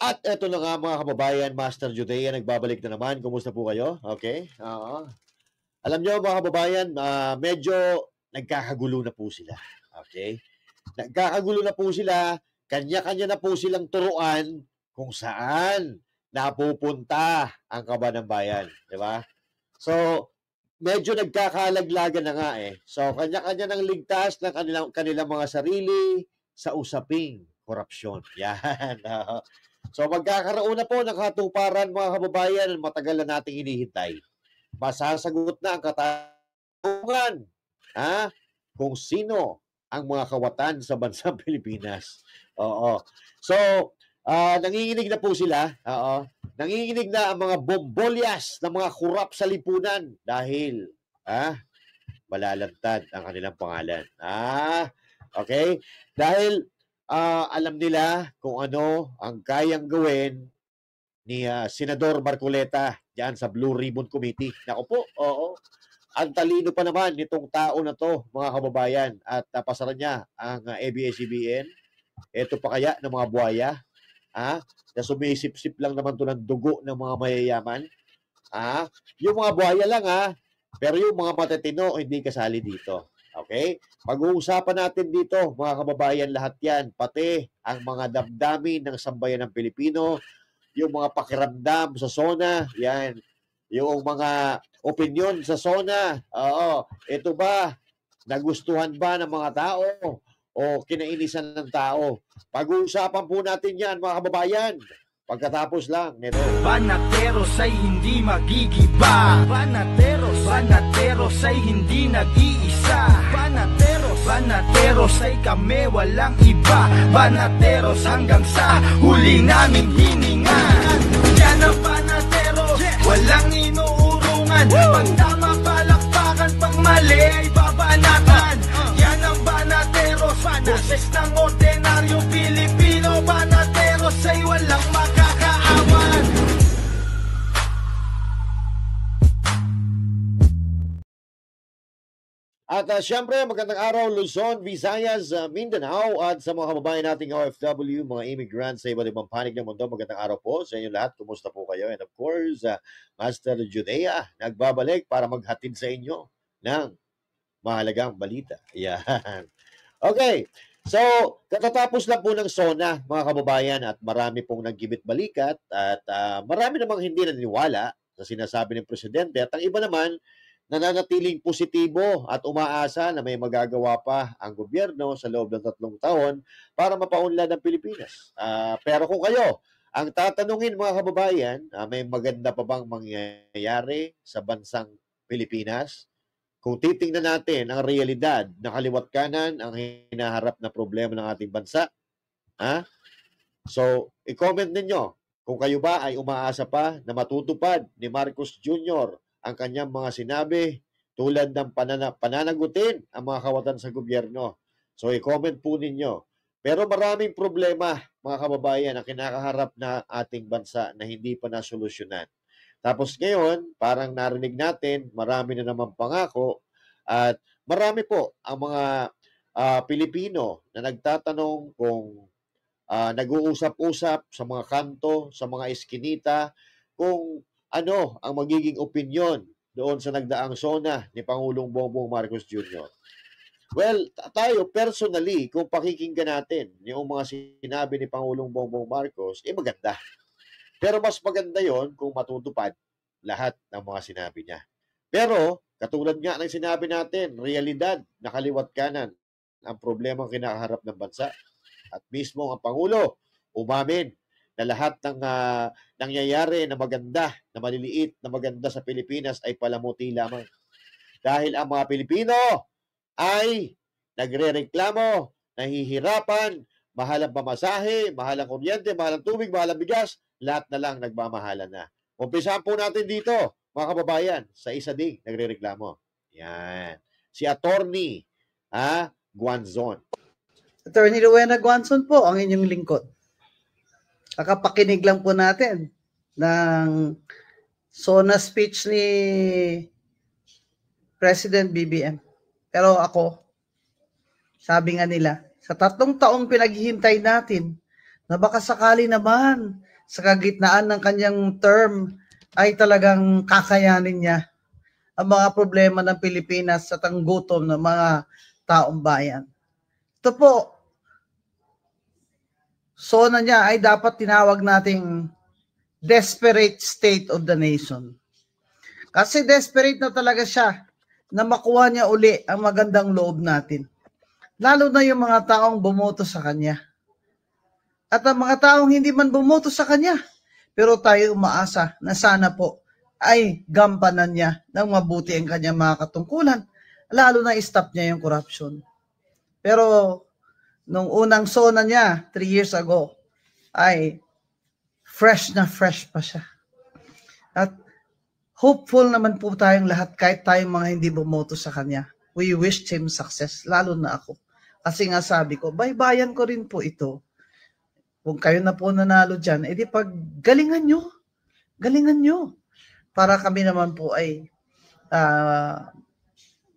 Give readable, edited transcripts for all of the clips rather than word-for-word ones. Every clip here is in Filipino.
At eto na nga mga kababayan, Master Judea, nagbabalik na naman. Kumusta po kayo? Okay? Alam nyo mga kababayan, medyo nagkakagulo na po sila. Okay? Nagkakagulo na po sila, kanya-kanya na po silang turuan kung saan napupunta ang kaban ng bayan. Di ba? So, medyo nagkakalaglagan na nga eh. So, kanya-kanya ng ligtas ng kanilang mga sarili sa usaping korupsyon. Yan. So, magkakaroon na po ng katuparan mga kababayan, matagal na nating hinihintay. Masasagot na ang katanungan kung sino ang mga kawatan sa bansang Pilipinas. Oo. So, nanginginig na po sila. Oo. Nanginginig na ang mga bombolyas ng mga kurap sa lipunan dahil malalantad ang kanilang pangalan. Okay? Dahil alam nila kung ano ang kayang gawin ni Senador Marcoleta diyan sa Blue Ribbon Committee. Naku po, oo. Ang talino pa naman nitong tao na to, mga kababayan, at pasara niya ang ABS-CBN. Ito pa kaya ng mga buhaya? Na sumisip-sip lang naman to ng dugo ng mga mayayaman. Yung mga buhaya lang pero yung mga matatino hindi kasali dito. Okay? Pag-uusapan natin dito, mga kababayan, lahat yan, pati ang mga damdamin ng sambayan ng Pilipino, yung mga pakiramdam sa SONA, yan, yung mga opinion sa SONA, ito ba, nagustuhan ba ng mga tao o kinainisan ng tao? Pag-uusapan po natin yan, mga kababayan. Pagkatapos lang nito. Banateros ay hindi magigiba. Banateros ay hindi nag-iisa. Banateros ay kami walang iba. Banateros hanggang sa huli naming hininga. Yan ang banateros, walang inuurungan. Pag tama palakpakan, pag mali ay babanatan. Yan ang banateros, boses ng ordinaryong Pilipino. Banateros ay walang makakaawan. At syempre, magandang araw Luzon, Visayas, Mindanao at sa mga kababayan nating OFW, mga immigrants sa iba't ibang panig ng mundo. Magandang araw po sa inyo lahat. Kumusta po kayo? And of course, Master Judea, nagbabalik para maghatid sa inyo ng mahalagang balita. Yan. Okay. So, katatapos lang po ng SONA, mga kababayan, at marami pong naggibit balikat at marami namang hindi naniniwala sa sinasabi ng Presidente at ang iba naman nananatiling positibo at umaasa na may magagawa pa ang gobyerno sa loob ng 3 taon para mapaunlad ang Pilipinas. Pero kung kayo, ang tatanungin mga kababayan, may maganda pa bang mangyayari sa bansang Pilipinas? Kung titingnan natin ang realidad na kaliwat kanan ang hinaharap na problema ng ating bansa, so i-comment ninyo kung kayo ba ay umaasa pa na matutupad ni Marcos Jr. ang kanyang mga sinabi tulad ng pananagutin ang mga kawatan sa gobyerno. So i-comment po ninyo. Pero maraming problema, mga kababayan, ang kinakaharap na ating bansa na hindi pa nasolusyonan. Tapos ngayon, parang narinig natin, marami na naman pangako at marami po ang mga Pilipino na nagtatanong kung nag-uusap-usap sa mga kanto, sa mga eskinita, kung ano ang magiging opinyon doon sa nagdaang SONA ni Pangulong Bongbong Marcos Jr. Well, tayo personally, kung pakikinggan natin yung mga sinabi ni Pangulong Bongbong Marcos, maganda. Pero mas maganda yon kung matutupad lahat ng mga sinabi niya. Pero, katulad nga ng sinabi natin, realidad, nakaliwat kanan ang problema ang kinakaharap ng bansa. At mismo ang Pangulo, umamin na lahat ng nangyayari na maganda, na maliliit, na maganda sa Pilipinas ay palamuti lamang. Dahil ang mga Pilipino ay nagre-reklamo, nahihirapan, mahal ang pamasahe, mahal ang kuryente, mahal ang tubig, mahal ang bigas, lahat na lang nagmamahalan na. Umpisahan po natin dito, mga kababayan, sa isa ding nagre-reklamo. Yan. Si Attorney Guanzon. Attorney Rowena Guanzon po, ang inyong lingkod. Kakapakinig lang po natin ng SONA speech ni President BBM. Pero ako, sabi nga nila, sa 3 taong pinaghihintay natin, na baka sakali naman sa kagitnaan ng kanyang term ay talagang kakayanin niya ang mga problema ng Pilipinas at ang gutom ng mga taong bayan. Ito po, SONA niya ay dapat tinawag nating desperate state of the nation. Kasi desperate na talaga siya na makuha niya uli ang magandang loob natin. Lalo na yung mga taong bumoto sa kanya. At ang mga taong hindi man bumoto sa kanya, pero tayo umaasa na sana po ay gampanan niya ng mabuti ang kanyang mga katungkulan, lalo na stop niya yung corruption. Pero nung unang SONA niya, 3 years ago, ay fresh na fresh pa siya. At hopeful naman po tayong lahat kahit tayong mga hindi bumoto sa kanya. We wish him success, lalo na ako. Kasi nga sabi ko, baybayan ko rin po ito. Kung kayo na po nanalo dyan, edi pag galingan nyo. Para kami naman po ay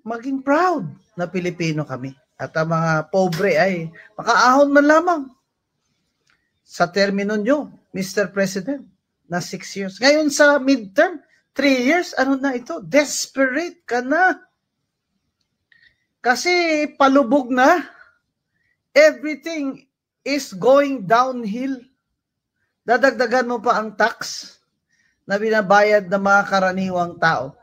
maging proud na Pilipino kami. At ang mga pobre ay makaahon man lamang sa termino nyo, Mr. President, na 6 years. Ngayon sa midterm, 3 years, ano na ito? Desperate ka na. Kasi palubog na. Everything is going downhill. Dadagdagan mo pa ang tax na binabayad ng mga karaniwang tao.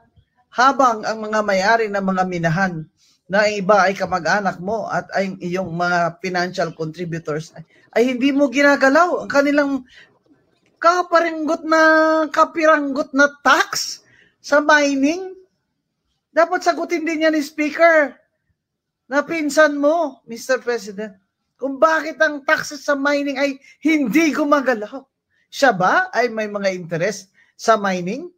Habang ang mga may-ari ng mga minahan na iba ay kamag-anak mo at ay iyong mga financial contributors ay hindi mo ginagalaw ang kanilang kapiranggot na tax sa mining. Dapat sagutin din yan ni Speaker na pinsan mo, Mr. President, kung bakit ang taxes sa mining ay hindi gumagalaw. Siya ba ay may mga interest sa mining?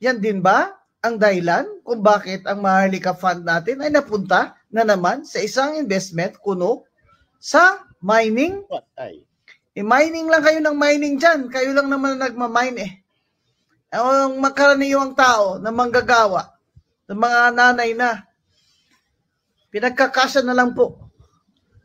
Yan din ba ang dahilan kung bakit ang Maharlika Fund natin ay napunta na naman sa isang investment kuno sa mining? Mining lang kayo ng mining dyan. Kayo lang naman nagmamine eh. Ang makaraniwang tao na manggagawa, ng mga nanay na, pinagkakasya na lang po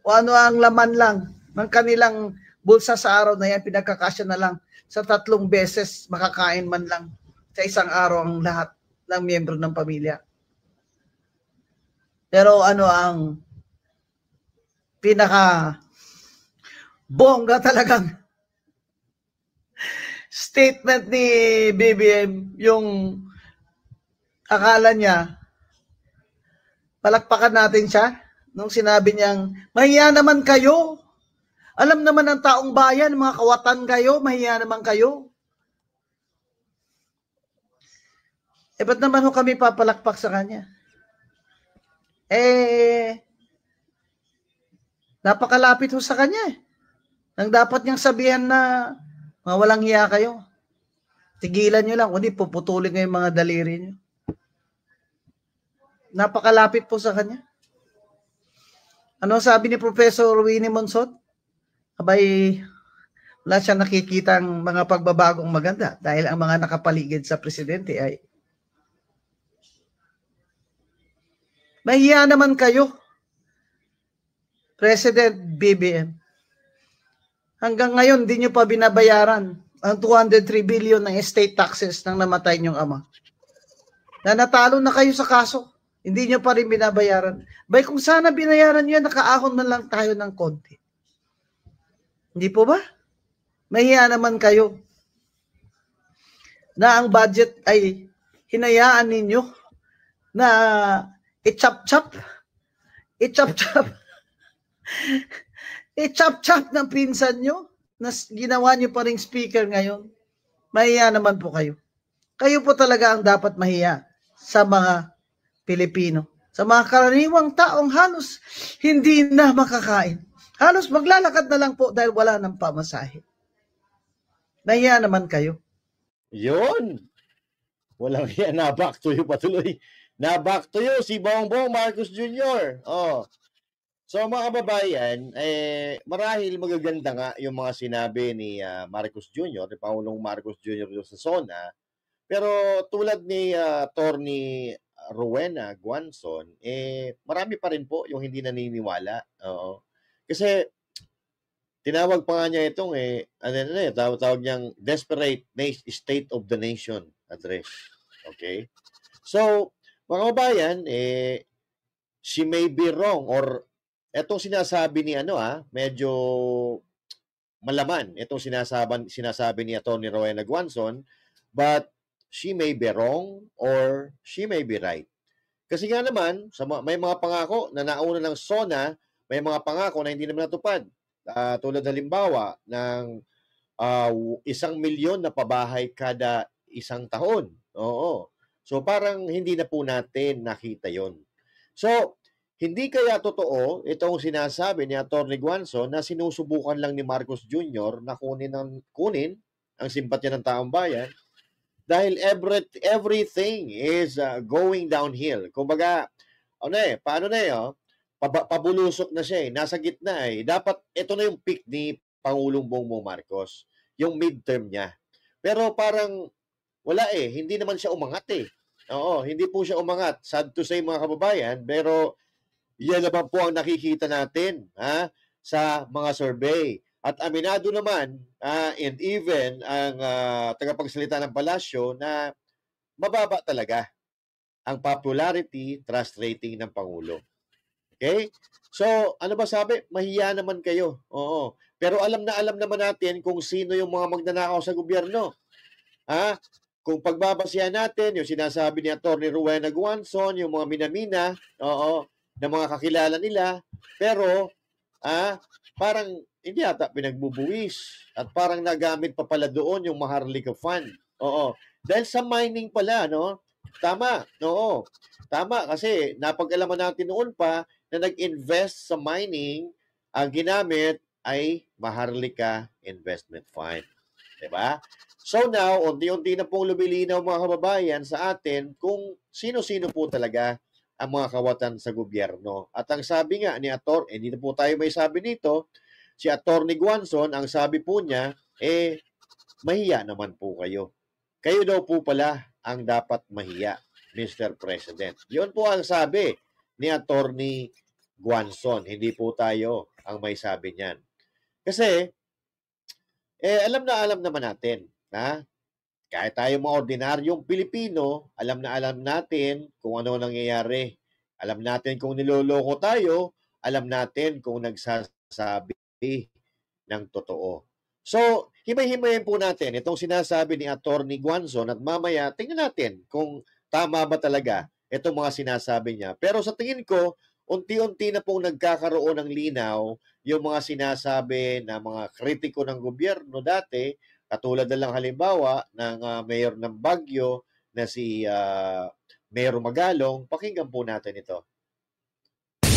o ano ang laman lang ng kanilang bulsa sa araw na yan, pinagkakasya na lang sa 3 beses makakain man lang sa isang araw ang lahat ng miyembro ng pamilya. Pero ano ang pinaka bongga talagang statement ni BBM, yung akala niya palakpakan natin siya nung sinabi niyang, mahiya naman kayo. Alam naman ng taong bayan, mga kawatan kayo, mahiya naman kayo. Ba't naman ho kami papalakpak sa kanya? Napakalapit ho sa kanya eh. Nang dapat niyang sabihan na, mga walang hiya kayo. Tigilan niyo lang, kundi puputulin niyo yung mga daliri niyo. Napakalapit po sa kanya. Ano sabi ni Professor Winnie Monsod? Abay, wala siyang nakikitang mga pagbabagong maganda dahil ang mga nakapaligid sa presidente ay mahiya naman kayo, President BBM. Hanggang ngayon, di nyo pa binabayaran ang 203 billion ng estate taxes ng namatay niyong ama. Na natalo na kayo sa kaso. Hindi nyo pa rin binabayaran. Bay, kung sana binayaran nyo, nakaahon man lang tayo ng konti. Hindi po ba? Mahiya naman kayo na ang budget ay hinayaan ninyo na i-chop-chop ng pinsan nyo na ginawa nyo pa ring speaker ngayon. Mahiya naman po kayo. Kayo po talaga ang dapat mahiya sa mga Pilipino. Sa mga karaniwang taong halos hindi na makakain. Halos maglalakad na lang po dahil wala ng pamasahe. Nahiya naman kayo. Yun. Walang yan. Na-back to you patuloy. Na-back to you si Bongbong Marcos Jr. Oh. So mga kababayan, marahil magaganda nga yung mga sinabi ni Marcos Jr., ni Pangulong Marcos Jr. sa SONA. Pero tulad ni Attorney Rowena Guanzon, marami pa rin po yung hindi naniniwala. Oo. Kasi Tinawag pa nga niya itong tawag niyang desperate state of the nation address. Okay? So, mga kababayan, she may be wrong or etong sinasabi ni medyo malaman itong sinasabi ni Atty. Rowena Guanzon, but she may be wrong or she may be right. Kasi nga naman, may mga pangako na nauna ng SONA, may mga pangako na hindi naman natupad. Tulad halimbawa ng 1 milyon na pabahay kada isang taon. Oo. So parang hindi na po natin nakita yon. So, hindi kaya totoo itong sinasabi ni Atty. Guanzon na sinusubukan lang ni Marcos Jr. na kunin ang simpatya ng taong bayan dahil everything is going downhill. Kumbaga, pabulusok na siya nasa gitna Dapat ito na yung peak ni Pangulong Bongbong Marcos, yung midterm niya. Pero parang wala hindi naman siya umangat Oo, hindi po siya umangat. Sad to say mga kababayan, pero yan naman po ang nakikita natin sa mga survey. At aminado naman, and even ang tagapagsalita ng palasyo na mababa talaga ang popularity, trust rating ng Pangulo. Okay? So, ano ba sabi? Mahiya naman kayo. Oo. Pero alam naman natin kung sino yung mga magnanakaw sa gobyerno. Kung pagbabasihan natin, yung sinasabi ni Atty. Rowena Guanzon, yung mga minamina, na mga kakilala nila, pero parang hindi ata pinagbubuwis at parang nagamit pa pala doon yung Maharlika Fund. Oo. Dahil sa mining pala, no? Tama. Oo. Tama kasi napag-alaman natin noon pa na nag-invest sa mining, ang ginamit ay Maharlika Investment Fund. Diba? So now, unti-unti na pong lumilinaw mga kababayan sa atin kung sino-sino po talaga ang mga kawatan sa gobyerno. At ang sabi nga ni Atty. Hindi na po tayo may sabi dito, si Atty. Guanzon, ang sabi po niya, mahiya naman po kayo. Kayo daw po pala ang dapat mahiya, Mr. President. Yun po ang sabi ni Atty. Guanzon. Hindi po tayo ang may sabi niyan. Kasi, alam naman natin, kahit tayo mga ordinaryong Pilipino, alam natin kung ano nangyayari. Alam natin kung niloloko tayo, alam natin kung nagsasabi ng totoo. So, himay-himayin po natin itong sinasabi ni Atty. Guanzon at mamaya tingnan natin kung tama ba talaga itong mga sinasabi niya. Pero sa tingin ko, unti-unti na pong nagkakaroon ng linaw yung mga sinasabi na mga kritiko ng gobyerno dati, katulad na lang halimbawa ng mayor ng Baguio na si Mayor Magalong. Pakinggan po natin ito.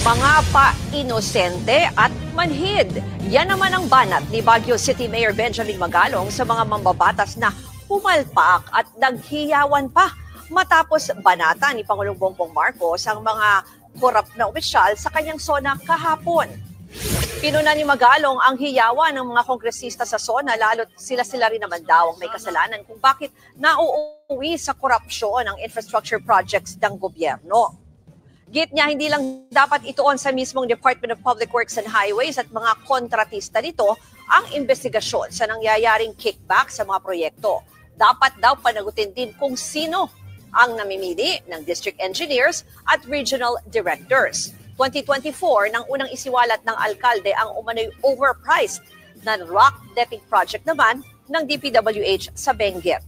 Mga pa-inosente at manhid. Yan naman ang banat ni Baguio City Mayor Benjamin Magalong sa mga mambabatas na pumalpak at naghiyawan pa matapos banata ni Pangulong Bongbong Marcos ang mga korap na opisyal sa kanyang SONA kahapon. Pinuna ni Magalong ang hiyawan ng mga kongresista sa SONA, lalo't sila rin naman daw ang may kasalanan kung bakit nauuwi sa korupsyon ang infrastructure projects ng gobyerno. Git niya, hindi lang dapat ituon sa mismong Department of Public Works and Highways at mga kontratista nito ang investigasyon sa nangyayaring kickback sa mga proyekto. Dapat daw panagutin din kung sino ang namimili ng district engineers at regional directors. 2024 nang unang isiwalat ng alkalde ang umano'y overpriced na rock decking project naman ng DPWH sa Benguet.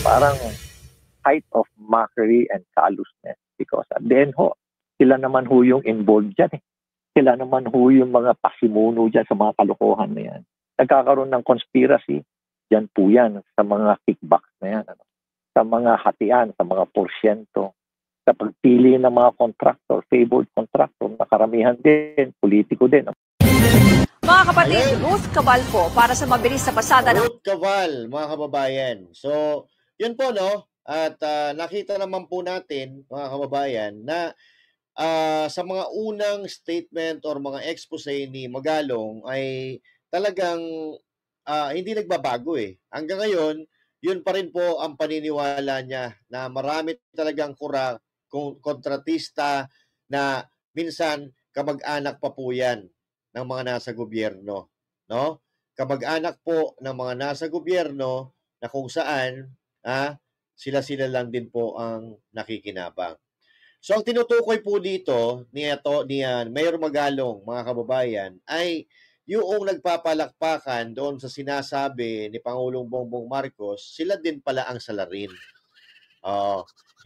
Parang height of mockery and callousness because at the end sila naman yung involved dyan Sila naman yung mga pasimuno dyan sa mga kalokohan na yan. Nagkakaroon ng conspiracy, dyan po yan sa mga kickbacks na yan. Sa mga hatian, sa mga porsyento. Sa pagpili ng mga contractor, favored contractor, na karamihan din, politiko din. Mga kapatid, Ruth Cabal po para sa mabilis na pasada ng... Ruth Cabal, mga kababayan. So, yun po, no? At nakita naman po natin, mga kababayan, na sa mga unang statement or mga expose ni Magalong ay talagang hindi nagbabago Hanggang ngayon, yun pa rin po ang paniniwala niya na marami talagang kontratista na minsan kamag-anak pa po yan ng mga nasa gobyerno, no? Kamag-anak po ng mga nasa gobyerno na kung saan sila-sila lang din po ang nakikinabang. So ang tinutukoy po dito ni Mayor Magalong, mga kababayan, ay yung nagpapalakpakan doon sa sinasabi ni Pangulong Bongbong Marcos, sila din pala ang salarin.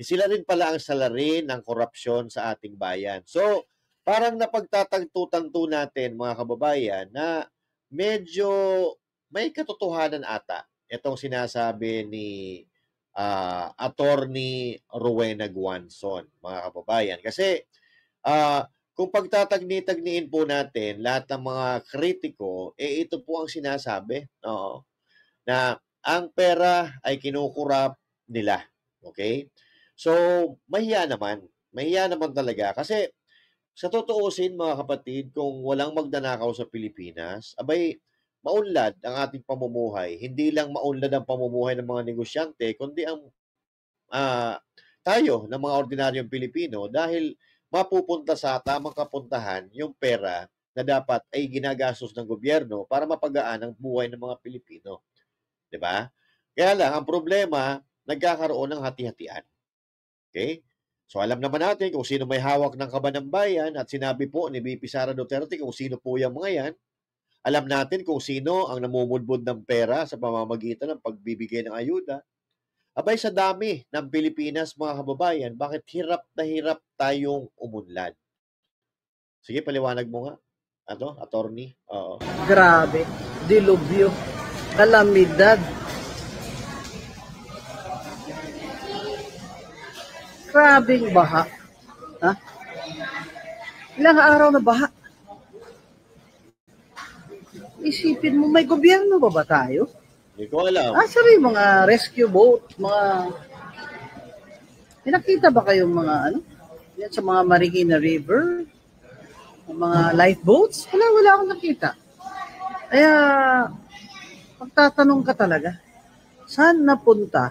Sila rin pala ang salarin ng korupsyon sa ating bayan. So, parang napagtatagto-tanto natin, mga kababayan, na medyo may katotohanan ata itong sinasabi ni Attorney Rowena Guanzon, mga kababayan. Kasi kung pagtatagni-tagniin po natin lahat ng mga kritiko, ito po ang sinasabi, na ang pera ay kinukurap nila. Okay? So, mahiya naman talaga. Kasi, sa totoosin, mga kapatid, kung walang magnanakaw sa Pilipinas, abay, maunlad ang ating pamumuhay. Hindi lang maunlad ang pamumuhay ng mga negosyante, kundi ang tayo ng mga ordinaryong Pilipino dahil mapupunta sa tamang kapuntahan yung pera na dapat ay ginagastos ng gobyerno para mapagaan ang buhay ng mga Pilipino. 'Di ba? Kaya lang, ang problema, nagkakaroon ng hati-hatian. Okay? So alam naman natin kung sino may hawak ng kaban ng bayan at sinabi po ni VP Sara Duterte kung sino po yung mga yan. Alam natin kung sino ang namumulbod ng pera sa pamamagitan ng pagbibigay ng ayuda. Abay sa dami ng Pilipinas, mga kababayan, bakit hirap na hirap tayong umunlad? Sige, paliwanag mo nga. Attorney? Oo. Grabe, dilubyo, kalamidad. Grabing baha. Ilang araw na baha. Isipin mo, may gobyerno ba tayo? Hindi ko alam. Sorry, mga rescue boat, nakita ba kayong mga yan sa mga Marikina River? Mga lifeboats? Wala akong nakita. Kaya, magtatanong ka talaga, saan napunta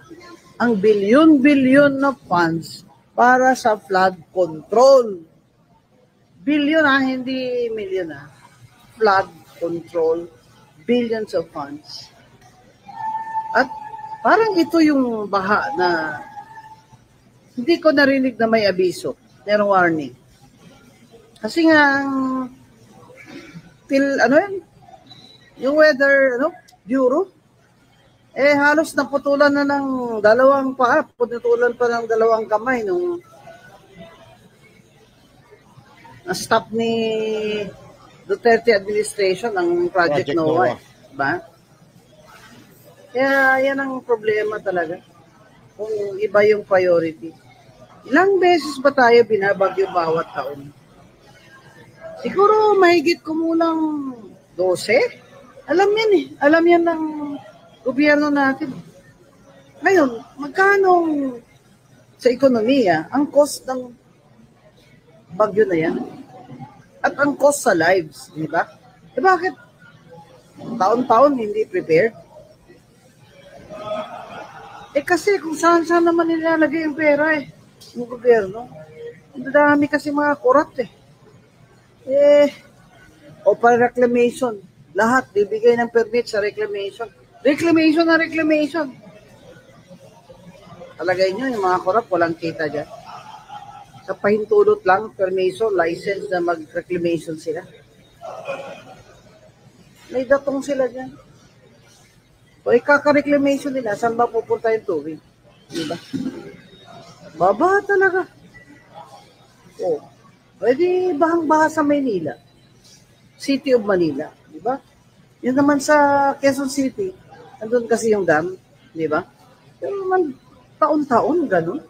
ang bilyon-bilyon na funds para sa flood control? Bilyon hindi milyon Flood control, billions of funds. At parang ito yung baha na hindi ko narinig na may abiso, merong warning. Kasi nga, yung weather bureau, halos naputulan na ng dalawang paa, putulan pa ng dalawang kamay nung na-stop ni Duterte administration ang Project Noah. Diba? Kaya yan ang problema talaga. Kung iba yung priority. Ilang beses ba tayo binabagyo bawat taon? Siguro mahigit kumulang 12. Alam yan ng gobyerno natin. Ngayon, magkano sa ekonomiya ang cost ng bagyo na yan? At ang cost sa lives, di ba? Bakit taon-taon hindi prepared? Kasi kung saan-saan naman nilalagay yung pera ng gobyerno. Ang dami kasi mga corrupt o para reclamation. Lahat, bibigay ng permit sa reclamation. Reclamation. Talagay nyo, yung mga corrupt, walang kita dyan. Sa pahintulot lang, permission, license na mag-reclamation sila. May datong sila dyan. O ikaka-reclamation nila, saan ba pupunta yung tubig? Diba? Baba talaga. Pwede bahang-baha sa Maynila. City of Manila. Diba? Yan naman sa Quezon City. Andun kasi yung dam. Diba? Pero naman, taon-taon, ganun.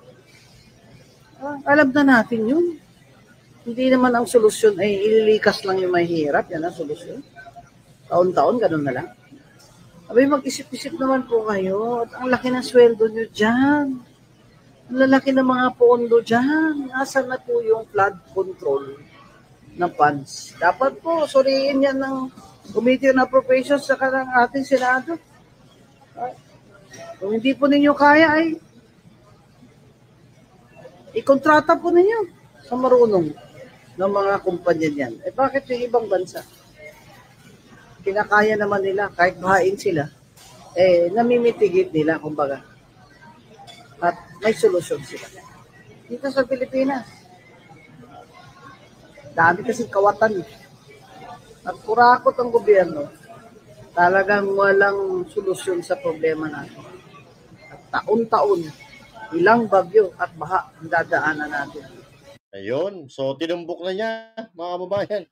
Alam na natin yun. Hindi naman ang solusyon ay ililikas lang yung mahirap. Yan ang solusyon. Taon-taon, ganun na lang. Abay, mag-isip-isip naman po kayo. At ang laki ng sweldo nyo dyan. Ang lalaki ng mga pondo dyan. Asan na po yung flood control ng funds? Dapat po, suriin yan ng Committee on Appropriations sa kanang ating Senado. Kung hindi po ninyo kaya ay ikontrata po ninyo sa marunong ng mga kumpanya niyan. Bakit yung ibang bansa? kinakaya naman nila kahit bahain sila. Namimitigit nila, kumbaga. At may solusyon sila. Dito sa Pilipinas, dami kasi kawatan. At kurakot ang gobyerno, talagang walang solusyon sa problema natin. At taon-taon, ilang bagyo at baha ang dadaanan natin. Ayun. So, tinumbok na niya, mga kababayan.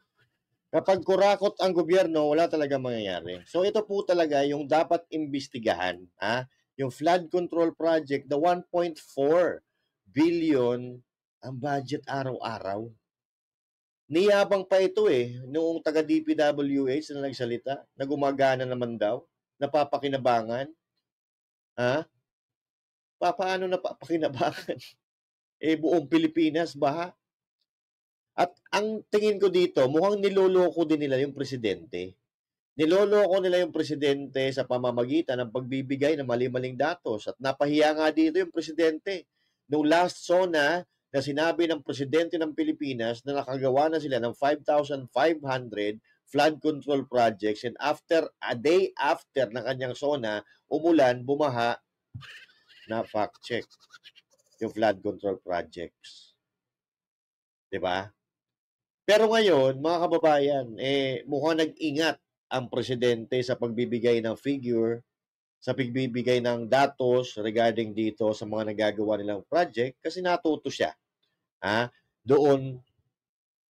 Kapag kurakot ang gobyerno, wala talaga mangyayari. So, ito po talaga yung dapat imbestigahan. Yung flood control project, the 1.4 billion ang budget araw-araw. Niyabang pa ito noong taga-DPWH na nagsalita, na gumagana naman daw, napapakinabangan. Paano napapakinabangan? Buong Pilipinas, baha. At ang tingin ko dito, mukhang niloloko din nila yung presidente. Niloloko nila yung presidente sa pamamagitan ng pagbibigay ng mali-maling datos. At napahiya nga dito yung presidente. Nung last SONA na sinabi ng presidente ng Pilipinas na nakagawa na sila ng 5,500 flood control projects, and after a day after ng kanyang SONA, umulan, bumaha, na fact check yung flood control projects. 'Di ba? Pero ngayon, mga kababayan, mukhang nag-ingat ang presidente sa pagbibigay ng figure, sa pagbibigay ng datos regarding dito sa mga nagagawa nilang project kasi natuto siya doon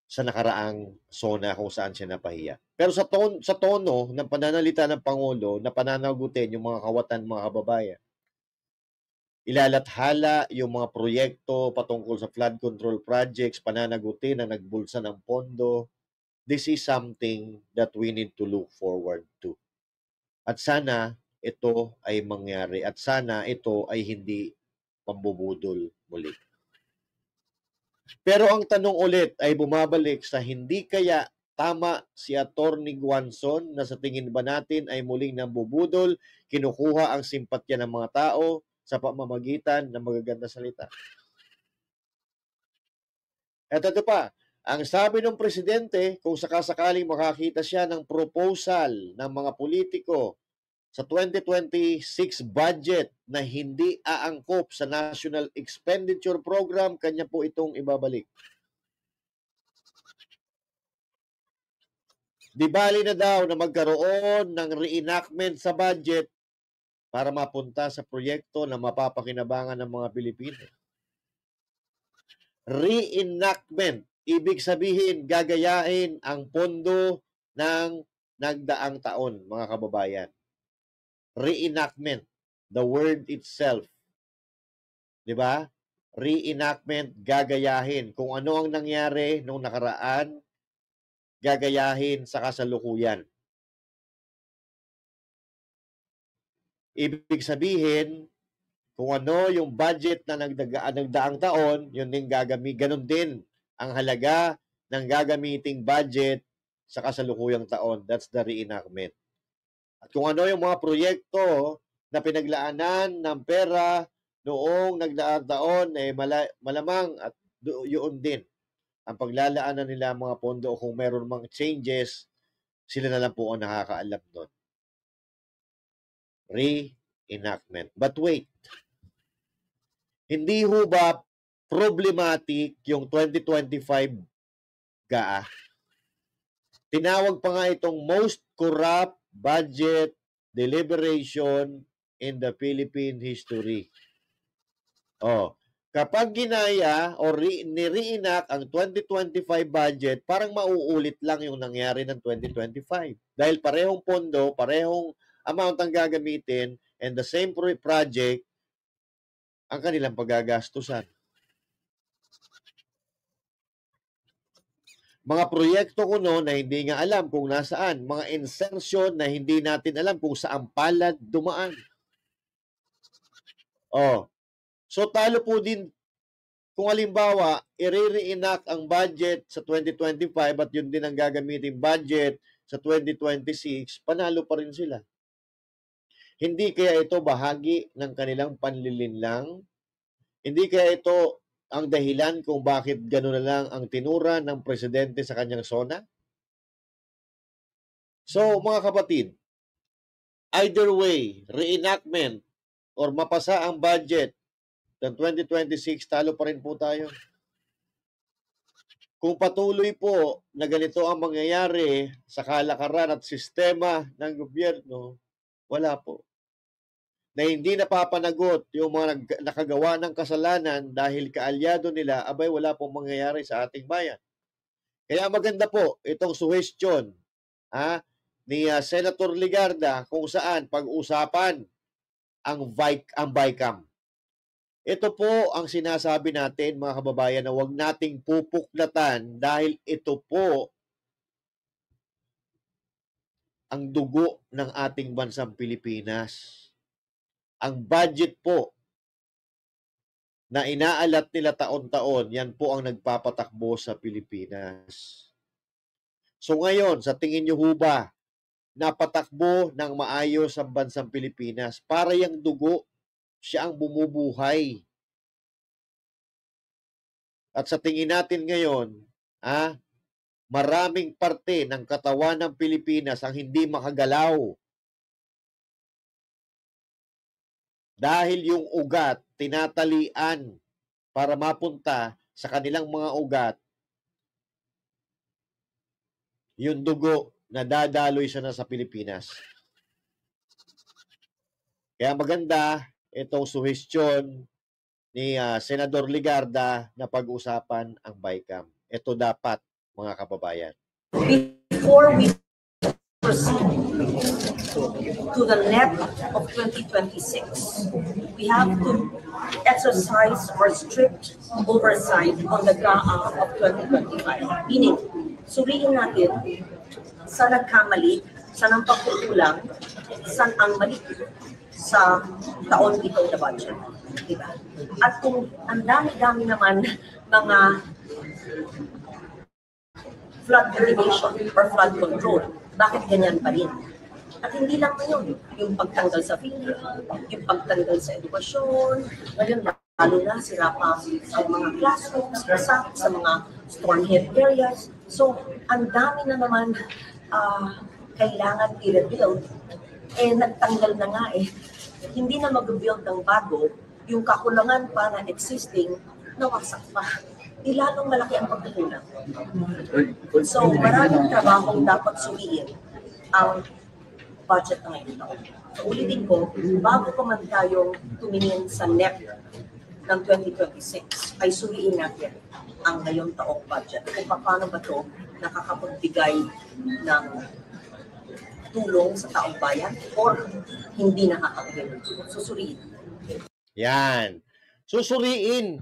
sa nakaraang SONA kung saan siya napahiya. Pero sa tono ng pananalita ng Pangulo na pananagutin yung mga kawatan, mga kababayan, ilalathala yung mga proyekto patungkol sa flood control projects, pananagutin na nagbulsa ng pondo. This is something that we need to look forward to. At sana ito ay mangyari at sana ito ay hindi pambubudol muli. Pero ang tanong ulit ay bumabalik sa hindi kaya tama si Atty. Guanzon na sa tingin ba natin ay muling nambubudol, kinukuha ang simpatya ng mga tao sa pamamagitan ng magaganda salita. At ito pa, ang sabi ng presidente, kung sakasakaling makakita siya ng proposal ng mga politiko sa 2026 budget na hindi aangkop sa National Expenditure Program, kanya po itong ibabalik. Di bali na daw na magkaroon ng reenactment sa budget para mapunta sa proyekto na mapapakinabangan ng mga Pilipino. Reenactment, ibig sabihin gagayahin ang pondo ng nagdaang taon, mga kababayan. Reenactment, the word itself. Di ba? Reenactment, gagayahin. Kung ano ang nangyari nung nakaraan, gagayahin sa kasalukuyan. Ibig sabihin, kung ano yung budget na nagdaang taon, yun din ganon din ang halaga ng gagamiting budget sa kasalukuyang taon. That's the reenactment. At kung ano yung mga proyekto na pinaglaanan ng pera noong nagdaang taon, malamang at yun din ang paglalaanan nila mga pondo, o kung meron mga changes, sila na lang po ang nakakaalam doon. Reenactment. But wait, hindi ho ba problematic yung 2025 GAA? Tinawag pa nga itong most corrupt budget deliberation in the Philippine history. Kapag ginaya o ni-reenact ang 2025 budget, parang mauulit lang yung nangyari ng 2025. Dahil parehong pondo, parehong amount ang gagamitin, and the same project ang kanilang paggagastusan. Mga proyekto kuno na hindi nga alam kung nasaan, mga insertion na hindi natin alam kung saan palad dumaan. So talo po din kung halimbawa i-reenact ang budget sa 2025 at yun din ang gagamitin budget sa 2026, panalo pa rin sila. Hindi kaya ito bahagi ng kanilang panlilinlang? Hindi kaya ito ang dahilan kung bakit gano'n na lang ang tinura ng presidente sa kanyang SONA? So, mga kapatid, either way, reenactment or mapasa ang budget ng 2026, talo pa rin po tayo. Kung patuloy po na ganito ang mangyayari sa kalakaran at sistema ng gobyerno, wala po. Na hindi napapanagot yung mga nakagawa ng kasalanan dahil kaalyado nila, abay wala pong mangyayari sa ating bayan. Kaya maganda po itong suhestyon ni Senator Ligarda kung saan pag-usapan ang BICAM. Ito po ang sinasabi natin, mga kababayan, na huwag nating pupuklatan dahil ito po ang dugo ng ating bansang Pilipinas. Ang budget po na inaalat nila taon-taon, yan po ang nagpapatakbo sa Pilipinas. So ngayon, sa tingin nyo ho ba, napatakbo ng maayos ang bansang Pilipinas? Para yung dugo, siya ang bumubuhay. At sa tingin natin ngayon, maraming parte ng katawan ng Pilipinas ang hindi makagalaw. Dahil yung ugat, tinatalian para mapunta sa kanilang mga ugat, yung dugo na dadaloy siya na sa Pilipinas. Kaya maganda itong suhestyon ni Senador Ligarda na pag-usapan ang BICAM. Ito dapat, mga kababayan. Before we proceed to the NEP of 2026, we have to exercise our strict oversight on the GAA of 2025. Meaning, suriin natin saan nagkamali, saan ang pagkukulang, saan ang mali sa taon ito na budget. Diba? At kung ang dami-dami naman mga flood mitigation or flood control, bakit ganyan pa rin? At hindi lang ngayon, yung pagtanggal sa PhilHealth, yung pagtanggal sa edukasyon, ngayon lalo na sira pa ang mga classrooms, sa mga storm-hit areas. So, ang dami na naman kailangan i-rebuild. Nagtanggal na nga hindi na mag-build ng bago, yung kakulangan pa na existing, nawasak pa. Di lalong malaki ang pagkukulang. So, maraming trabahong dapat suriin ang budget na ngayon. So, ulitin ko, bago pa man tayong tumingin sa NEP ng 2026, ay suriin natin ang ngayong taong budget. Kung paano ba ito nakakapagbigay ng tulong sa taong bayan or hindi nakakabigay ng tulong. Susuriin. Yan. Susuriin.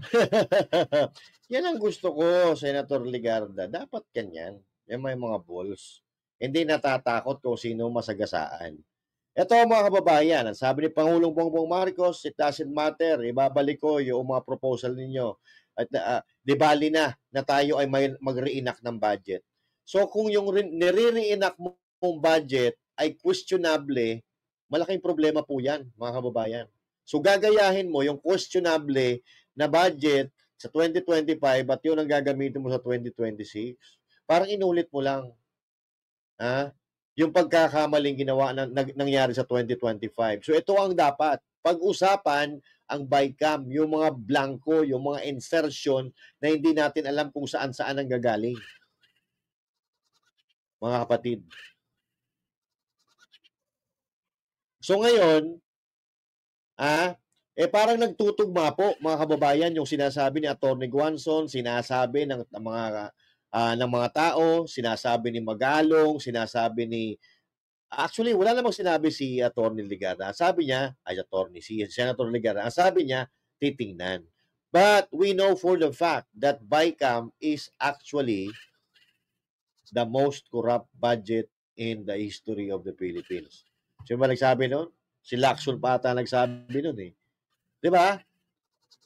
Yan ang gusto ko, Senator Ligarda. Dapat ganyan. Yan may mga balls. Hindi natatakot kung sino masagasaan. Ito mga kababayan, ang sabi ni Pangulong Bongbong Marcos, it doesn't matter, ibabalik ko yung mga proposal ninyo. At di bali na tayo ay mag-re-enact ng budget. So kung yung nire-re-enact mong budget ay questionable, malaking problema po yan, mga kababayan. So gagayahin mo yung questionable na budget sa 2025 at yun ang gagamitin mo sa 2026. Parang inulit mo lang. Yung pagkakamaling ginawa nangyari sa 2025. So ito ang dapat. Pag-usapan ang BICAM, yung mga blanco, yung mga insertion na hindi natin alam kung saan-saan ang gagaling. Mga kapatid. So ngayon, parang nagtutugma po, mga kababayan, yung sinasabi ni Atty. Guanzon, sinasabi ng mga tao, sinasabi ni Magalong, sinasabi ni... Actually, wala namang sinabi si Atty. Ligarda. Sabi niya, si Senator Ligarda, ang sabi niya, titingnan. But we know for the fact that BICAM is actually the most corrupt budget in the history of the Philippines. Sino ba nagsabi nun? Si Lacson pa ata nagsabi nun Di ba?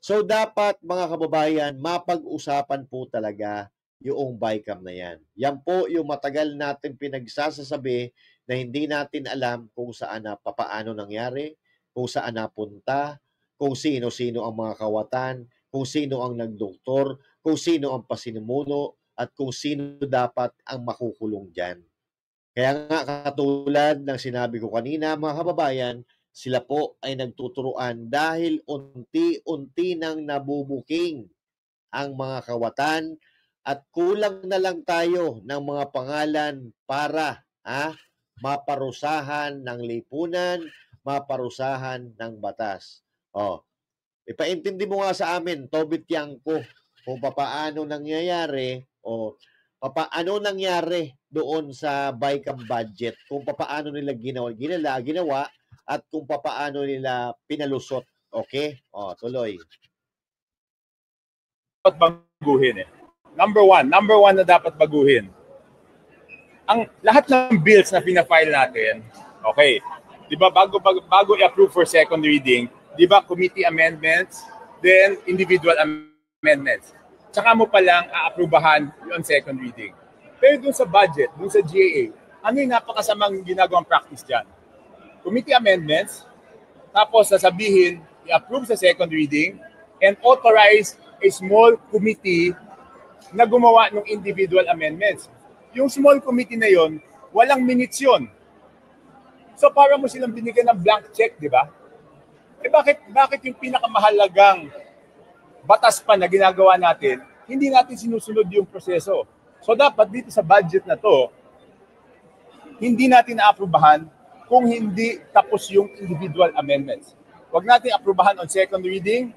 So dapat mga kababayan, mapag-usapan po talaga yung BICAM na yan. Yan po yung matagal natin pinagsasasabi na hindi natin alam kung saan na papaano nangyari, kung saan napunta, kung sino-sino ang mga kawatan, kung sino ang nagdoktor, kung sino ang pasinimuno, at kung sino dapat ang makukulong dyan. Kaya nga katulad ng sinabi ko kanina, mga kababayan, sila po ay nagtuturuan dahil unti-unti nang nabubuking ang mga kawatan at kulang na lang tayo ng mga pangalan para maparusahan ng lipunan, maparusahan ng batas. Ipaintindi mo nga sa amin, Tobit Tiangco, kung papaano nangyayari o papaano nangyari doon sa BICAM budget, kung papaano nila ginawa at kung papaano nila pinalusot. Okay? Tuloy. Dapat baguhin Number one na dapat baguhin. Ang lahat ng bills na pina-file natin, okay, di ba bago i-approve for second reading, di ba committee amendments, then individual amendments. Tsaka mo palang aaprubahan yung second reading. Pero dun sa budget, dun sa GAA, ano yung napakasamang ginagawang practice dyan? Committee amendments, tapos sasabihin, i-approve sa second reading, and authorize a small committee na gumawa ng individual amendments. Yung small committee na yon, walang minutes yun. So para mo silang binigyan ng blank check, di ba? Bakit yung pinakamahalagang batas pa na ginagawa natin, hindi natin sinusunod yung proseso? So dapat dito sa budget na to, hindi natin naaprubahan kung hindi tapos yung individual amendments. Huwag natin aprubahan on second reading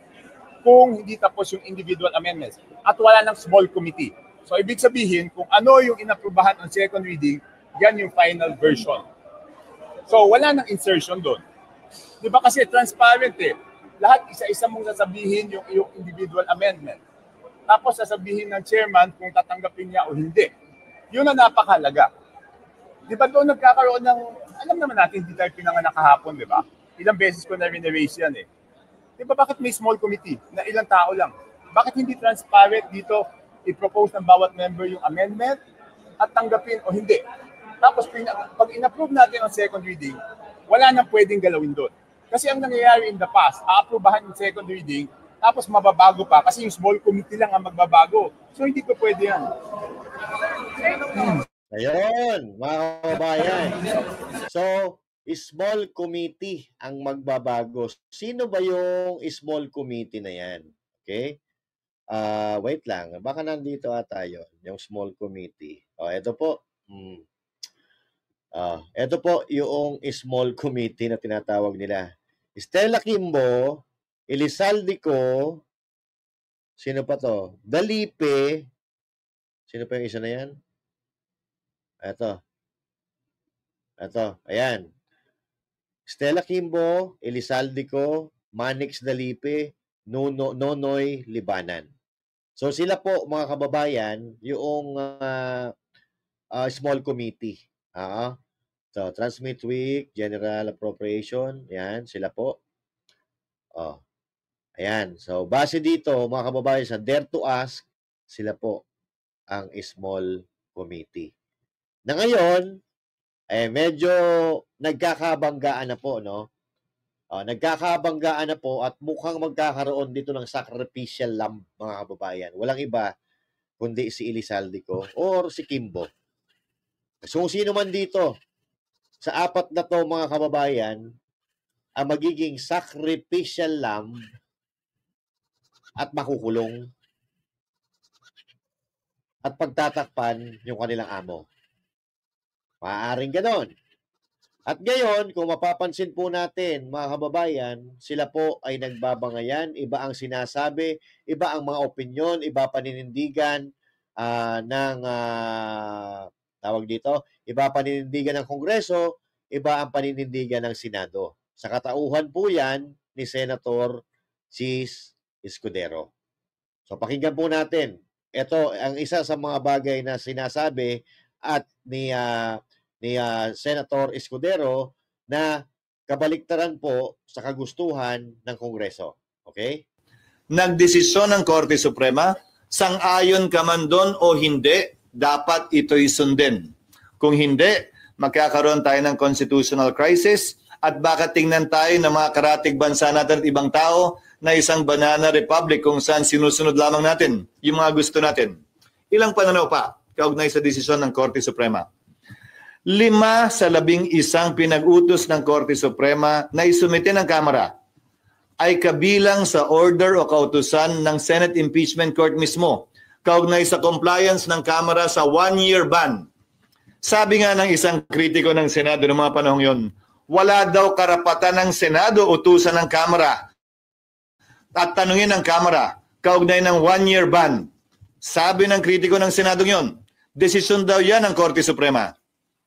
kung hindi tapos yung individual amendments. At wala ng small committee. So ibig sabihin, kung ano yung inaprubahan on second reading, yan yung final version. So wala ng insertion doon. Di ba kasi transparent Lahat isa-isa mong sasabihin yung individual amendment. Tapos sasabihin ng chairman kung tatanggapin niya o hindi. Yun ang napakahalaga. Di ba doon nagkakaroon ng, alam naman natin, hindi tayo pinanganak kahapon, di ba? Ilang beses ko na rin-erase yan Di ba bakit may small committee na ilang tao lang? Bakit hindi transparent dito i-propose ng bawat member yung amendment at tanggapin o hindi? Tapos pag in-approve natin ang second reading, wala nang pwedeng galawin doon. Kasi ang nangyayari in the past, a-approvehan yung second reading, tapos mababago pa kasi yung small committee lang ang magbabago. So hindi pa pwede yan. Ayun, mga kababayan. So, small committee ang magbabago. Sino ba yung small committee na yan? Okay? Wait lang. Baka nandito ata yun, yung small committee. Ito po. Ito po yung small committee na tinatawag nila. Stella Kimbo, Elizaldico, sino pa to? Dalipe, sino pa yung isa na yan? Ito, ayan. Stella Kimbo, Elizaldico, Manix Dalipe, Nonoy Libanan. So sila po, mga kababayan, yung small committee. So, Transmit Week, General Appropriation, yan, sila po. Ayan. So, base dito, mga kababayan, sa Dare to Ask, sila po ang small committee. Na ngayon, medyo nagkakabanggaan na po, no? Nagkakabanggaan na po at mukhang magkakaroon dito ng sacrificial lamb, mga kababayan. Walang iba, kundi si Elizaldico or si Kimbo. So, sino man dito, sa apat na to, mga kababayan, ang magiging sacrificial lamb at makukulong at pagtatakpan yung kanilang amo. Maaaring ganon. At ngayon, kung mapapansin po natin, mga kababayan, sila po ay nagbabangayan, iba ang sinasabi, iba ang mga opinyon, iba paninindigan ng tawag dito, iba paninindigan ng Kongreso, iba ang paninindigan ng Senado. Sa katauhan po yan ni Senator Chis Escudero. So pakinggan po natin. Ito ang isa sa mga bagay na sinasabi at ni Senator Escudero na kabaliktaran po sa kagustuhan ng Kongreso. Okay? Nagdesisyon ng Korte Suprema, sang-ayon ka man doon o hindi, dapat ito'y sundin. Kung hindi, magkakaroon tayo ng constitutional crisis at baka tingnan tayo ng mga karatig bansa natin at ibang tao na isang banana republic kung saan sinusunod lamang natin yung mga gusto natin. Ilang pananaw pa kaugnay sa desisyon ng Korte Suprema. 5 sa 11 pinag-utos ng Korte Suprema na isumite ng Kamara ay kabilang sa order o kautusan ng Senate Impeachment Court mismo, kaugnay sa compliance ng Kamara sa 1-year ban. Sabi nga ng isang kritiko ng Senado noong mga panahong yon, wala daw karapatan ng Senado utusan ng Kamara at tanungin ng Kamara kaugnay ng 1-year ban. Sabi ng kritiko ng Senado yon, desisyon daw yan ng Korte Suprema.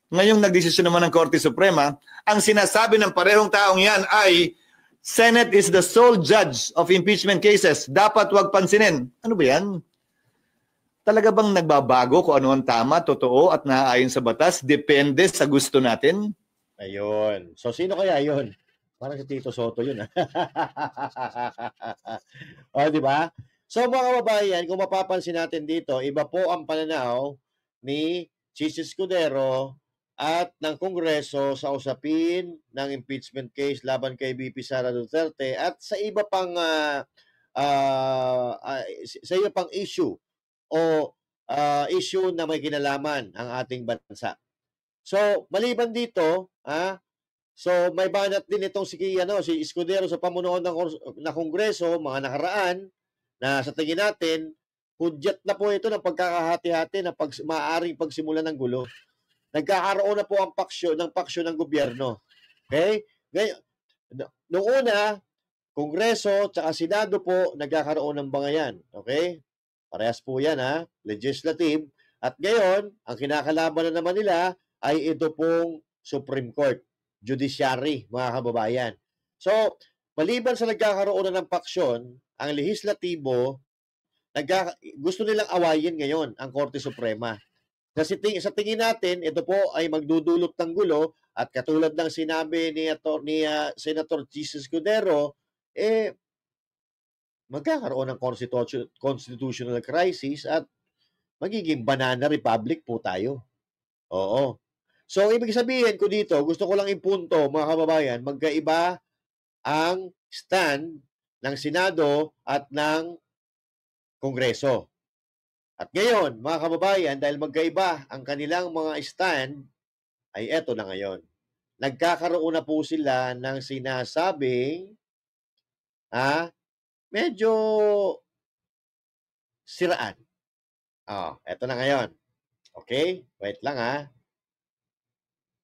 Ngayong nagdesisyon naman ng Korte Suprema, ang sinasabi ng parehong taong yan ay Senate is the sole judge of impeachment cases. Dapat wag pansinin. Ano ba yan? Talaga bang nagbabago kung ano ang tama, totoo at naaayon sa batas? Depende sa gusto natin? Ayun. So, sino kaya yun? Parang si Tito Soto yun. O, di ba? So, mga kababayan, kung mapapansin natin dito, iba po ang pananaw ni Chis Escudero at ng Kongreso sa usapin ng impeachment case laban kay VP Sara Duterte at sa iba pang issue o issue na may kinalaman ang ating bansa. So, maliban dito, so may banat din itong si Escudero sa pamunuan ng Kongreso, mga nakaraan, na sa tingin natin, hudyat na po ito ng pagkakahati-hati na maaaring pagsimula ng gulo. Nagkakaroon na po ang paksyon ng gobyerno. Okay? Ngayon, noong una, Kongreso at Senado po nagkakaroon ng bangayan. Okay? Parehas po yan, legislative. At ngayon, ang kinakalaban na naman nila ay ito pong Supreme Court, Judiciary, mga kababayan. So, maliban sa nagkakaroon na ng paksyon, ang lehislatibo, gusto nilang awayin ngayon ang Korte Suprema. Sa tingin natin, ito po ay magdudulot ng gulo at katulad ng sinabi ni Senator Chis Escudero, magkakaroon ng constitutional crisis at magiging banana republic po tayo. Oo. So, ibig sabihin ko dito, gusto ko lang ipunto, mga kababayan, magkaiba ang stand ng Senado at ng Kongreso. At ngayon, mga kababayan, dahil magkaiba ang kanilang mga stand, ay eto na ngayon. Nagkakaroon na po sila ng sinasabing medyo siraan. Eto na ngayon. Okay? Wait lang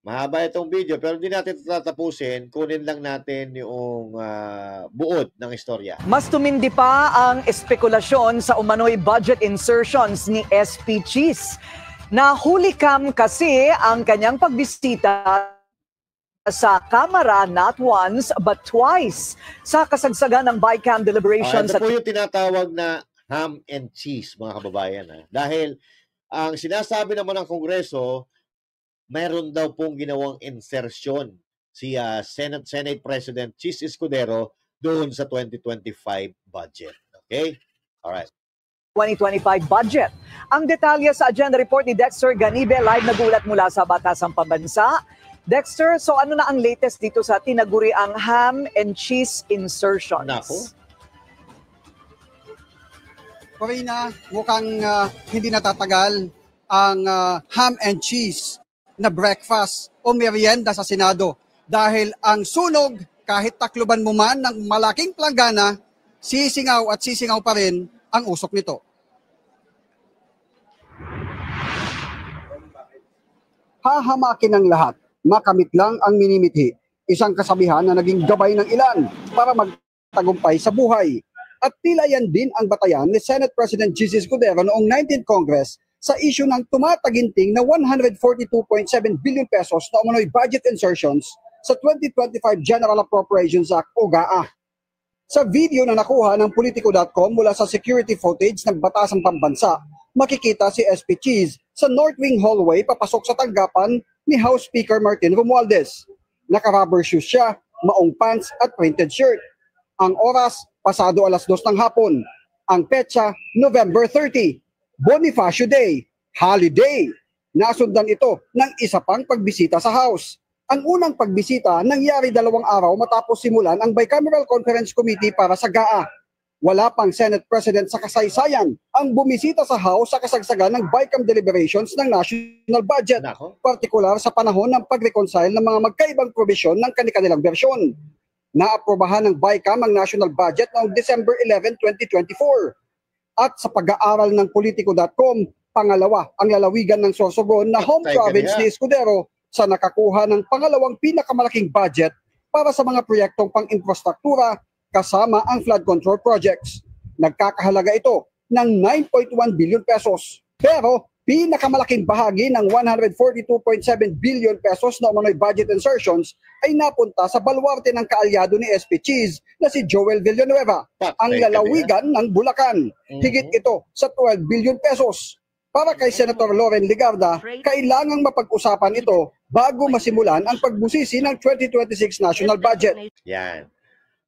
Mahaba itong video pero hindi natin tatapusin. Kunin lang natin yung buod ng istorya. Mas tumindi pa ang espekulasyon sa umano'y budget insertions ni SP Chis. Nahulikam kasi ang kanyang pagbisita sa Kamara not once but twice sa kasagsagan ng BICAM deliberations. Ito po yung tinatawag na ham and cheese, mga kababayan. Dahil ang sinasabi naman ng Kongreso, mayroon daw pong ginawang insertion si Senate President Chis Escudero doon sa 2025 budget. Okay? Alright. 2025 budget. Ang detalye sa agenda report ni Dexter Ganibe, live nagulat mula sa Batasang Pambansa. Dexter, so ano na ang latest dito sa tinaguriang ham and cheese insertions? Nako. Corina, mukhang hindi natatagal ang ham and cheese na breakfast o merienda sa Senado dahil ang sunog, kahit takluban mo man ng malaking planggana, sisingaw at sisingaw pa rin ang usok nito. Hahamakin ng lahat, makamit lang ang minimithi, isang kasabihan na naging gabay ng ilan para magtagumpay sa buhay. At tila yan din ang batayan ni Senate President Chis Escudero noong 19th Congress sa issue ng tumataginting na 142.7 billion pesos na umano'y budget insertions sa 2025 General Appropriations Act o GAA. Sa video na nakuha ng Politico.com mula sa security footage ng Batasang Pambansa, makikita si SP Chis sa North Wing hallway papasok sa tanggapan ni House Speaker Martin Romualdez. Naka-rubber shoes siya, maong pants at printed shirt. Ang oras, pasado 2:00 ng hapon. Ang petsa, November 30. Bonifacio Day, holiday. Nasundan ito ng isa pang pagbisita sa House. Ang unang pagbisita nangyari 2 araw matapos simulan ang Bicameral Conference Committee para sa GAA. Wala pang Senate President sa kasaysayan ang bumisita sa House sa kasagsagan ng BICAM deliberations ng national budget, partikular sa panahon ng pag-reconcile ng mga magkaibang probisyon ng kanilang bersyon. Naaprobahan ng BICAM ang national budget noong December 11, 2024. At sa pag-aaral ng Politico.com, pangalawa ang lalawigan ng Sorsogon na home province ni Escudero sa nakakuha ng pangalawang pinakamalaking budget para sa mga proyektong pang-infrastruktura kasama ang flood control projects. Nagkakahalaga ito ng 9.1 billion pesos. Pero pinakamalaking bahagi ng 142.7 billion pesos na umano'y budget insertions ay napunta sa baluarte ng kaalyado ni SP Cheese na si Joel Villanueva, ang lalawigan ng Bulacan. Higit ito sa 12 billion pesos. Para kay Senator Loren Ligarda, kailangang mapag-usapan ito bago masimulan ang pagbusisi ng 2026 national budget. Yan.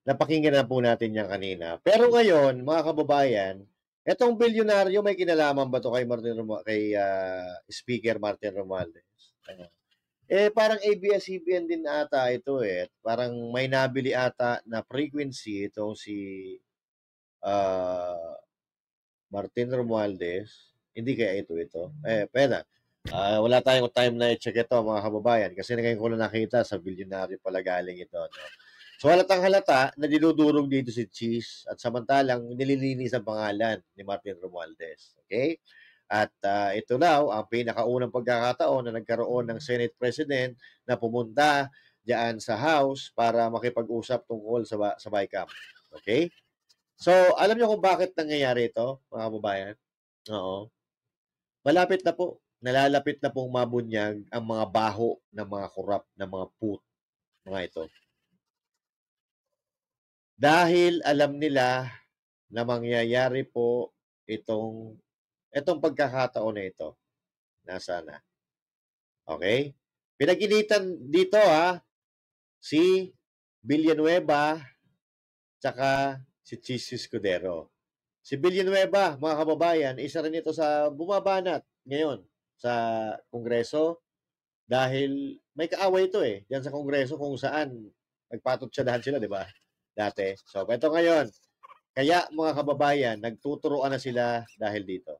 Napakinggan na po natin yan kanina. Pero ngayon, mga kababayan, etong bilyonaryo, may kinalaman ba to kay Speaker Martin Romualdez? Parang ABS-CBN din ata ito eh. Parang may nabili ata na frequency itong si Martin Romualdez. Hindi kaya ito. Pwede. Wala tayong time na i-check ito mga kababayan kasi ngayon ko na nakita sa bilyonaryo pala galing ito. No? So halatang halata na dinudurog dito si Cheese at samantalang nililinis ang pangalan ni Martin Romualdez. Okay? At ito daw ang pinakaunang pagkakataon na nagkaroon ng Senate President na pumunta diyan sa House para makipag-usap tungkol sa BICAM. Okay? So alam niyo kung bakit nangyayari ito mga kababayan? Oo. Malapit na po. Nalalapit na pong mabunyag ang mga baho ng mga korap na mga mga ito. Dahil alam nila na mangyayari po itong pagkakataon na ito. Nasana. Okay? Pinag-initan dito si Villanueva tsaka si Cheese Escudero. Si Villanueva, mga kababayan, isa rin ito sa bumabanat ngayon sa Kongreso dahil may kaaway ito diyan sa Kongreso kung saan nagpatutsadahan sila, di ba? Dati. So, ito ngayon. Kaya, mga kababayan, nagtuturoan na sila dahil dito.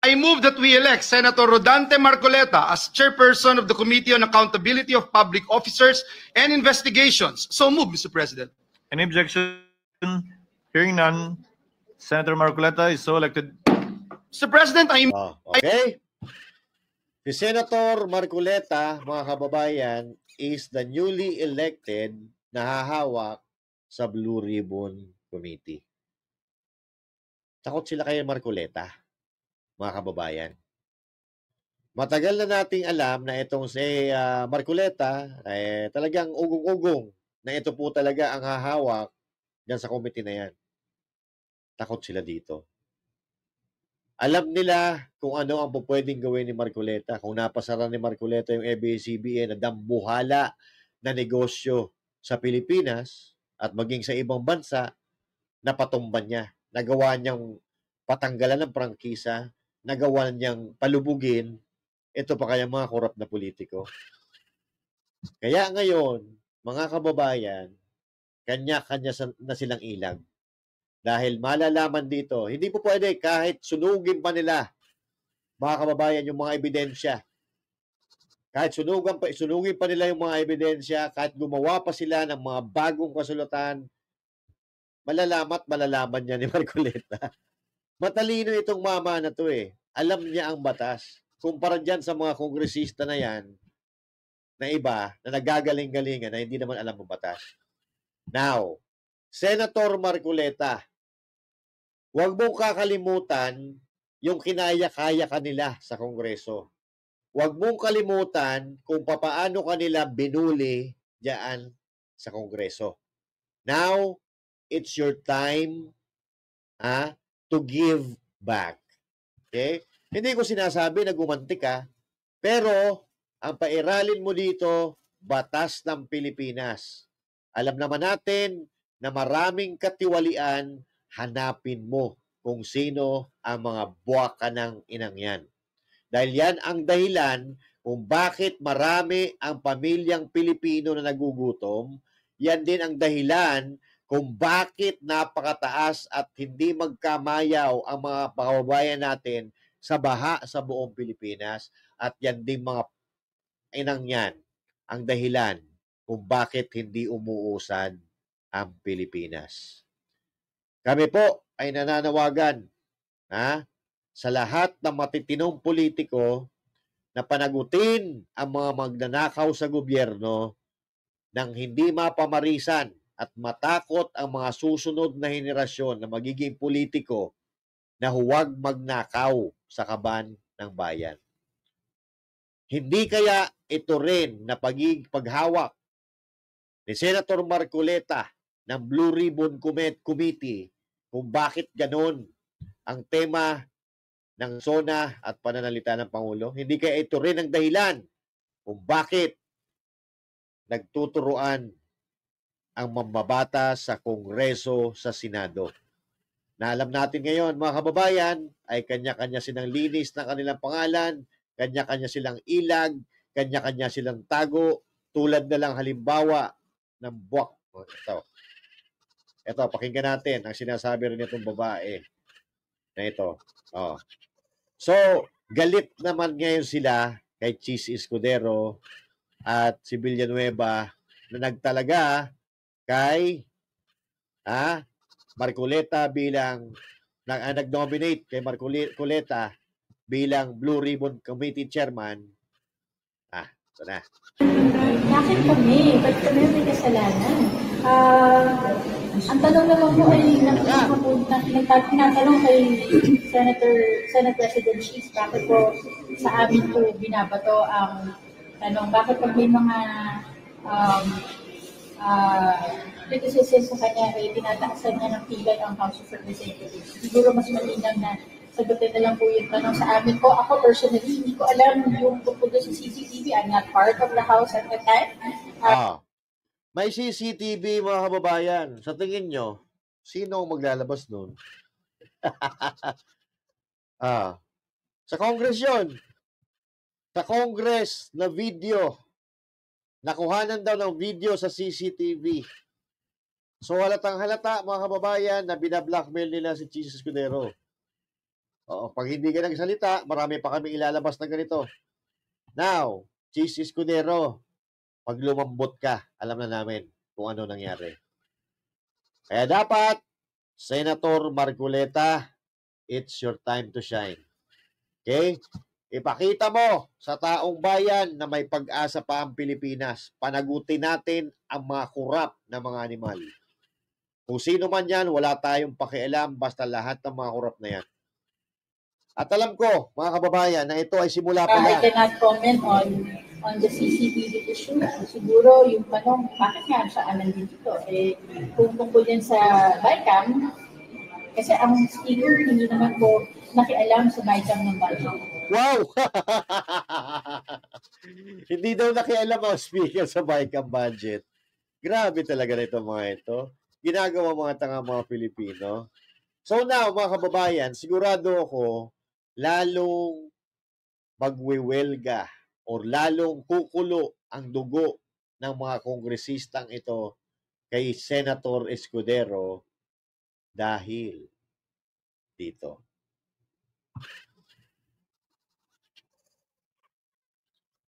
I move that we elect Senator Rodante Marcoleta as chairperson of the Committee on Accountability of Public Officers and Investigations. So move, Mr. President. Any objection? Hearing none, Senator Marcoleta is so elected. Mr. President, okay. Si Senator Marcoleta, mga kababayan, is the newly elected na hahawak sa Blue Ribbon Committee. Takot sila kay Marcoleta, mga kababayan. Matagal na nating alam na itong si Marcoleta talagang ugong-ugong na ito po talaga ang hahawak dyan sa committee na yan. Takot sila dito. Alam nila kung ano ang pwedeng gawin ni Marcoleta. Kung napasara ni Marcoleta yung ABS-CBN na dambuhala na negosyo sa Pilipinas at maging sa ibang bansa, napatumban niya. Nagawa niyang patanggalan ng prangkisa, nagawa niyang palubugin, ito pa kaya mga korap na politiko. Kaya ngayon, mga kababayan, kanya-kanya na silang ilag. Dahil malalaman dito, hindi po pwede kahit sunugin pa nila, mga kababayan, yung mga ebidensya. Kahit sunugin pa nila yung mga ebidensya, kahit gumawa pa sila ng mga bagong kasulatan, malalaman niya ni Marcoleta. Matalino itong mama na to Alam niya ang batas. Kumpara dyan sa mga kongresista na yan, na iba, na nagagaling-galingan, na hindi naman alam ang batas. Now, Senator Marcoleta, huwag mong kakalimutan yung kinaya-kaya kanila sa Kongreso. Huwag mong kalimutan kung papaano kanila binuli diyan sa Kongreso. Now, it's your time to give back. Okay? Hindi ko sinasabi na gumanti ka, pero ang pairalin mo dito, batas ng Pilipinas. Alam naman natin na maraming katiwalian, hanapin mo kung sino ang mga buwaka ng inang yan. Dahil yan ang dahilan kung bakit marami ang pamilyang Pilipino na nagugutom. Yan din ang dahilan kung bakit napakataas at hindi magkamayaw ang mga kababayan natin sa baha sa buong Pilipinas. At yan din mga inang yan ang dahilan kung bakit hindi umuusad ang Pilipinas. Kami po ay nananawagan sa lahat ng matitinong politiko na panagutin ang mga magnanakaw sa gobyerno nang hindi mapamarisan at matakot ang mga susunod na henerasyon na magiging politiko na huwag magnakaw sa kaban ng bayan. Hindi kaya ito rin na paghawak ni Senator Marcoleta ng Blue Ribbon Committee kung bakit ganon ang tema ng SONA at pananalita ng Pangulo? Hindi kaya ito rin ang dahilan kung bakit nagtuturuan ang mambabata sa Kongreso, sa Senado? Na alam natin ngayon, mga kababayan, ay kanya-kanya silang linis ng kanilang pangalan, kanya-kanya silang ilag, kanya-kanya silang tago, tulad na lang halimbawa ng buwak. Ito, pakinggan natin ang sinasabi rin itong babae na ito. So, galit naman ngayon sila kay Chis Escudero at si Villanueva na nagtalaga kay Marcoleta bilang nag-nominate kay Marcoleta bilang Blue Ribbon Committee Chairman. Ito na. Bakit kami? Ba't kami may kasalanan? Ang tanong naman po ay tinatanong kay Senate President Chis, bakit po sa amin po binabato ang tanong, bakit pag may mga criticism sa kanya ay tinataasan niya ng pilay ang House of Representatives. Siguro mas malinaw na sagutin na lang po yung tanong sa amin po. Ako personally, hindi ko alam yung tungkol sa CCTV. I'm not part of the House at the time. May CCTV, mga kababayan. Sa tingin nyo, sino ang maglalabas nun? Sa Congress yun. Sa Congress na video. Nakuhanan daw ng video sa CCTV. So halatang halata, mga kababayan, na binablockmail nila si Chis Escudero. Pag hindi ka nagsalita, marami pa kami ilalabas na ganito. Now, Chis Escudero, pag lumambot ka, alam na namin kung ano nangyari. Kaya dapat, Senator Marcoleta, it's your time to shine. Okay? Ipakita mo sa taong bayan na may pag-asa pa ang Pilipinas. Panagutin natin ang mga kurap na mga animal. Kung sino man yan, wala tayong pakialam basta lahat ng mga kurap na yan. At alam ko, mga kababayan, na ito ay simula pa lang. I cannot comment on the CCTV issue. Siguro yung tanong, bakit nga siya nandito dito? Kung tungkol yan sa BICAM, kasi ang speaker hindi naman po nakialam sa BICAM ng budget. Wow! Hindi daw nakialam ang speaker sa BICAM budget. Grabe talaga nito mga ito. Ginagawa mga tanga mga Pilipino. So now, mga kababayan, sigurado ako, lalong magwewelga o lalong kukulo ang dugo ng mga kongresistang ito kay Senator Escudero dahil dito.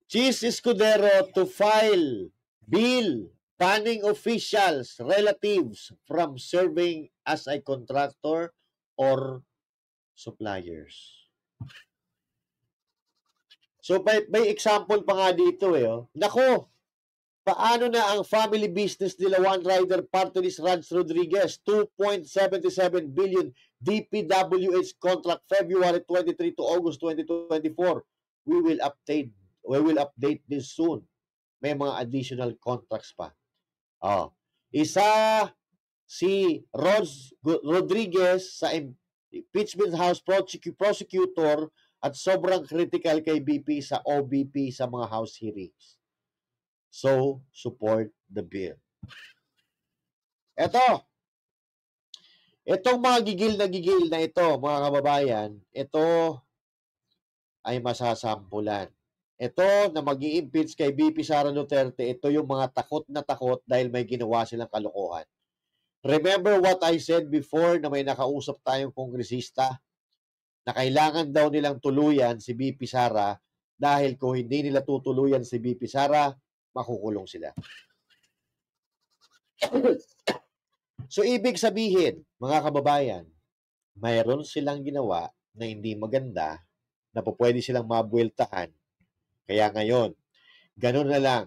Chis Escudero to file bill banning officials, relatives from serving as a contractor or suppliers. So, may example pa nga dito Nako, paano na ang family business nila One Rider Party List Rance Rodriguez, 2.77 billion DPWH contract February 23 to August 2024. We will update this soon. May mga additional contracts pa. Isa si Rodriguez sa impeachment house prosecutor at sobrang critical kay BP sa OBP sa mga house hearings. So, support the bill. Itong mga gigil na ito, mga kababayan, ito ay masasampulan. Ito na mag-i-impeach kay BP Sara Duterte, ito yung mga takot na takot dahil may ginawa silang kalokohan. Remember what I said before na may nakausap tayong kongresista na kailangan daw nilang tuluyan si BP Sara dahil kung hindi nila tutuluyan si BP Sara, makukulong sila. So ibig sabihin, mga kababayan, mayroon silang ginawa na hindi maganda na pwede silang mabueltahan. Kaya ngayon, ganun na lang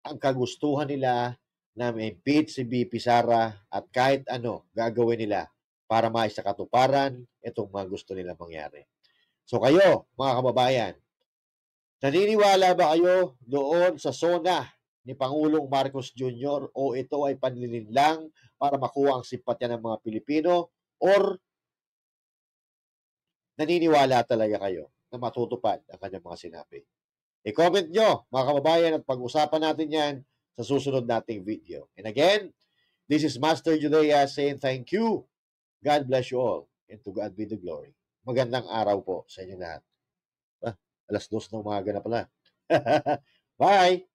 ang kagustuhan nila na ma-impeach si BP Sara at kahit ano gagawin nila para maisakatuparan itong mga gusto nila mangyari. So kayo, mga kababayan, naniniwala ba kayo doon sa SONA ni Pangulong Marcos Jr. o ito ay panlilinlang para makuha ang simpatya ng mga Pilipino or naniniwala talaga kayo na matutupad ang kanyang mga sinabi? I-comment nyo, mga kababayan, at pag-usapan natin yan sa susunod nating video. And again, this is Master Judea saying thank you. God bless you all, and to God be the glory. Magandang araw po sa inyo lahat. 2:00 ng umaga na pala. Bye!